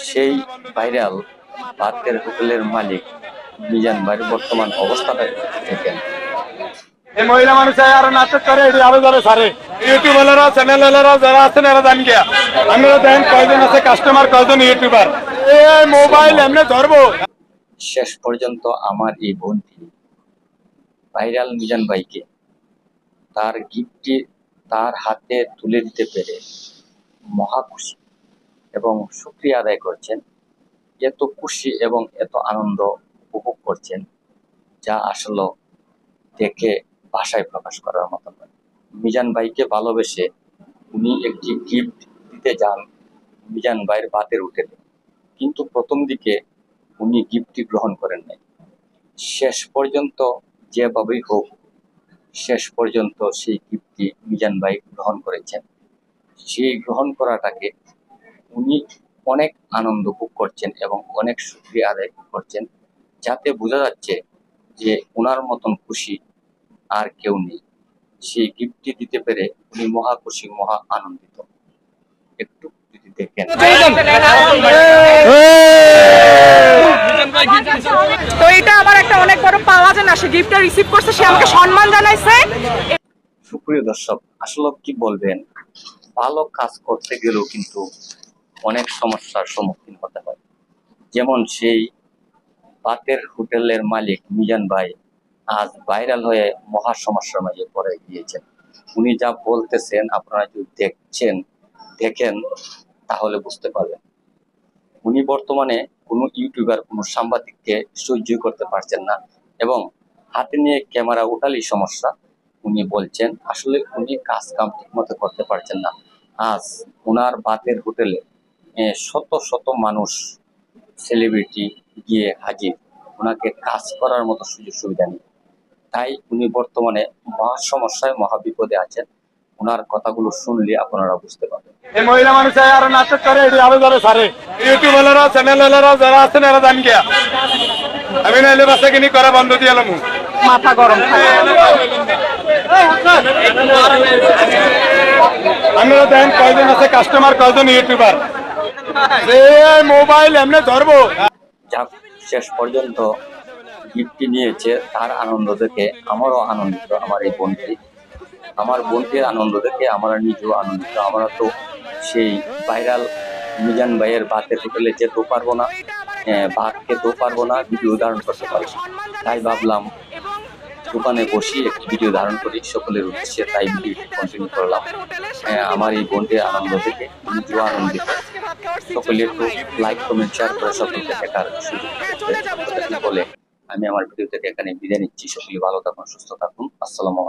সেই ভাইরাল ভাতের হোটেলের মালিক মিজান ভাইয়ের বর্তমান অবস্থাটা দেখেন। এই মহিলা মানুষ আর নাটক করে এটি আরো যারা সারে ইউটিউবাররা চ্যানেলরা যারা আছেন এরা জান গিয়া আমরা দেন কয়জন আছে কাস্টমার কয়জন ইউটিউবার এই মোবাইল এমনি ধরবো। শেষ পর্যন্ত আমার এই বোনটি ভাইরাল মিজান ভাইকে তার গিফটটি তার হাতে তুলে দিতে পেরে মহা খুশি এবং শুকরিয়া আদায় করছেন। এত খুশি এবং এত আনন্দ উপভোগ করছেন যা আসলে দেখে ভাষায় প্রকাশ করার মতো নয়। মিজান ভাইকে ভালোবেসে উনি একটি গিফট দিতে যান মিজান ভাইয়ের ভাতের হোটেলে, কিন্তু প্রথম দিকে উনি গিফটটি গ্রহণ করেন নাই। শেষ পর্যন্ত যেভাবেই হোক শেষ পর্যন্ত সেই গিফটটি মিজান ভাই গ্রহণ করেছেন। সেই গ্রহণ করাটাকে উনি অনেক আনন্দ ভোগ করছেন এবং অনেক শুকরিয়া আদায় করছেন, যাতে বোঝা যাচ্ছে যে ওনার মতন খুশি আর কেউ নেই। সেই গিফটটি দিতে পেরে উনি মহা খুশি, মহা আনন্দিত। একটু যদি দেখেন। তো এটা আমার একটা অনেক বড় পাওয়া, যে না সে গিফটটা রিসিভ করছে, সে আমাকে সম্মান জানাইছে। সুপ্রিয় দর্শক, আসলে কি বলবেন, ভালো কাজ করতে গেলেও কিন্তু অনেক সমস্যার সম্মুখীন হতে হয়। যেমন সেই ভাতের হোটেলের মালিক মিজান ভাই আজ ভাইরাল হয়ে মহা সমস্যার মাঝে পড়ে গিয়েছেন। উনি যা বলতেছেন আপনারা যদি দেখেন তাহলে বুঝতে পারবেন। উনি বর্তমানে কোনো ইউটিউবার, কোনো সাংবাদিককে সহ্য করতে পারছেন না এবং হাতে নিয়ে ক্যামেরা উঠালেই সমস্যা। উনি বলছেন আসলে উনি কাজ কাম ঠিক মতো করতে পারছেন না। আজ ওনার ভাতের হোটেলে শত শত মানুষ, সেলিব্রিটি গিয়ে হাজির, ওনাকে কাজ করার মতো সুযোগ সুবিধা নেই। তাই উনি বর্তমানে মহা সমস্যায়, মহা বিপদে আছেন। ওনার কথাগুলো শুনলে আপনারা বুঝতে পারবেন। এই মহিলা মানুষ আর নাটক করে এটি আরো যারা সারে ইউটিউবাররা চ্যানেলরা যারা আছেন এরা জান গিয়া আমি নাইলে বাসা কিনি করা বন্ধ দিয়ে এলাম মাথা গরম আমরা দেন কয়জন আছে কাস্টমার কয়জন ইউটিউবার এই মোবাইল এমনি ধরবো। যাক, শেষ পর্যন্ত গিফটটি নিয়েছে, তার আনন্দ দেখে আমারও আনন্দিত। আমার বোনটির আনন্দ দেখে আমরা নিজেও আনন্দিত। আমরা তো সেই ভাইরাল মিজান ভাইয়ের ভাতের হোটেলে যেতেও পারবো না, ভাত খেতেও পারবো না, ভিডিও ধারণ করতে পারবো। তাই ভাবলাম দোকানে বসি একটি ভিডিও ধারণ করি সকলের উদ্দেশ্যে, তাই ভিডিওটি কন্টিনিউ করলাম। আমার এই বোনটির আনন্দ দেখে নিজেও আনন্দিত। সকলে একটু লাইক, কমেন্ট, শেয়ার করে সকলকে দেখার সুযোগ বলে আমি আমার ভিডিও থেকে এখানে বিদায় নিচ্ছি। সকলে ভালো থাকুন, সুস্থ থাকুন। আসসালামু আলাইকুম।